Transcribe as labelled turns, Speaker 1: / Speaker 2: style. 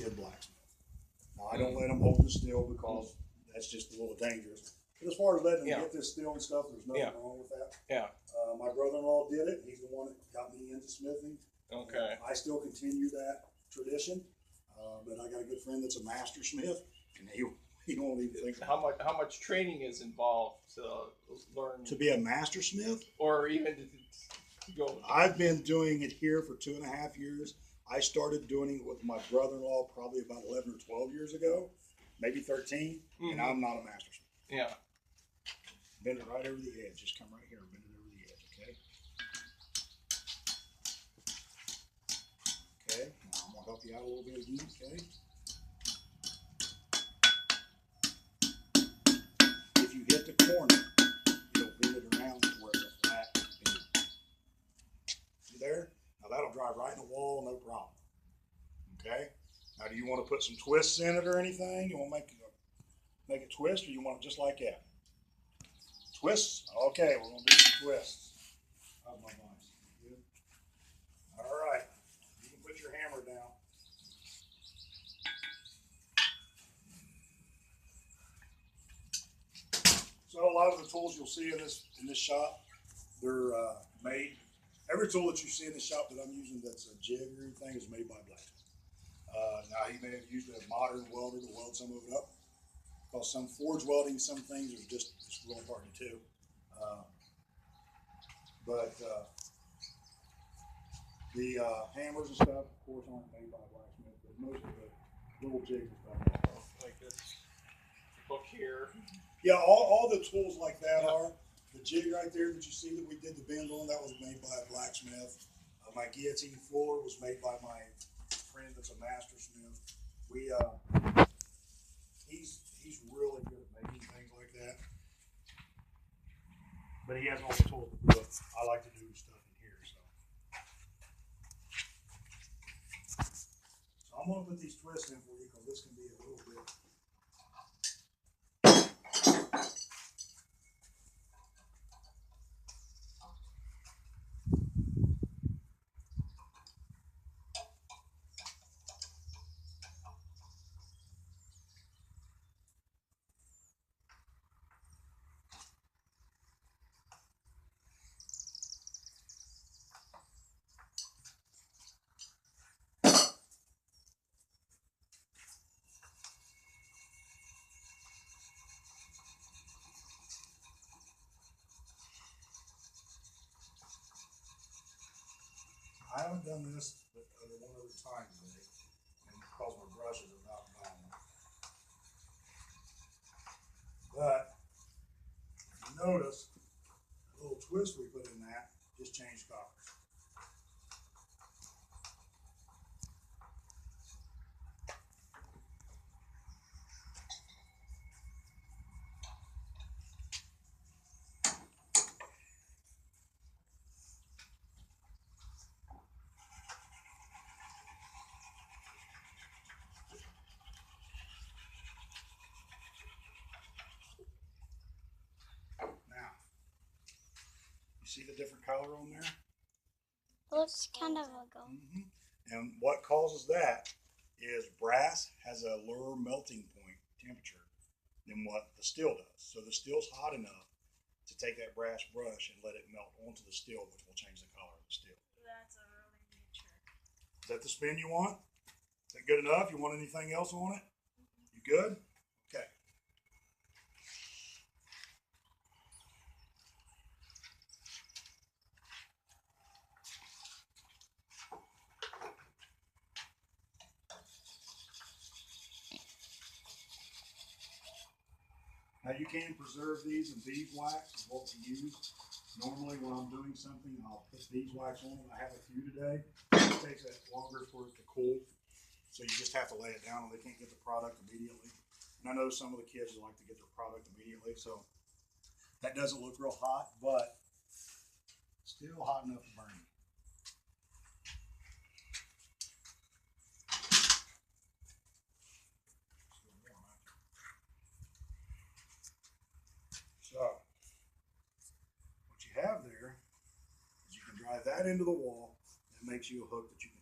Speaker 1: skid blacksmith. Now, I don't let them hold the steel because that's just a little dangerous. But as far as letting them get this steel and stuff, there's nothing wrong with that.
Speaker 2: Yeah.
Speaker 1: My brother-in-law did it. He's the one that got me into smithing.
Speaker 2: Okay.
Speaker 1: I still continue that tradition, but I got a good friend that's a master smith, and he won't even think.
Speaker 2: How much training is involved to learn
Speaker 1: To be a master smith,
Speaker 2: or even to go?
Speaker 1: I've been doing it here for 2.5 years. I started doing it with my brother-in-law probably about 11 or 12 years ago, maybe 13, and I'm not a master smith.
Speaker 2: Yeah.
Speaker 1: Bend it right over the edge. Just come right here and bend it over the edge, okay? Okay, now I'm going to help you out a little bit again, okay? If you hit the corner, it'll bend it around to where it's a flat bend. See there? Now that'll drive right in the wall, no problem. Okay? Now do you want to put some twists in it or anything? You want to make it twist, or you want it just like that? Twists? Okay, we're going to do some twists. How's my voice? Good? All right. You can put your hammer down. So a lot of the tools you'll see in this shop, they're made. Every tool that you see in the shop that I'm using that's a jig or anything is made by blacksmith. Now he may have used a modern welder to weld some of it up. Because some forge welding, some things are just really hard to do. The hammers and stuff, of course, aren't made by a blacksmith, but most of the little jigs and stuff.
Speaker 2: Like this hook here.
Speaker 1: Yeah, all the tools like that are. The jig right there that you see that we did the bend on, that was made by a blacksmith. My guillotine floor was made by my friend that's a master smith. He's really good at making things like that. But he has all the tools to do it. I like to do stuff in here, so I'm gonna put these twists in for you because this can be a little bit. I haven't done this but one other time today, and because my brushes are not gone. But if you notice, the little twist we put in that just changed colors. See the different color on there?
Speaker 3: Looks kind of a gold.
Speaker 1: And what causes that is brass has a lower melting point temperature than what the steel does. So the steel's hot enough to take that brass brush and let it melt onto the steel, which will change the color of the steel.
Speaker 3: That's a really neat trick.
Speaker 1: Is that the spin you want? Is that good enough? You want anything else on it? You good? Okay. Now you can preserve these in beeswax is what we use. Normally when I'm doing something, I'll put beeswax on it. I have a few today. It takes that longer for it to cool. So you just have to lay it down and they can't get the product immediately. And I know some of the kids like to get their product immediately. So that doesn't look real hot, but still hot enough to burn. So, what you have there is you can drive that into the wall. It makes you a hook that you can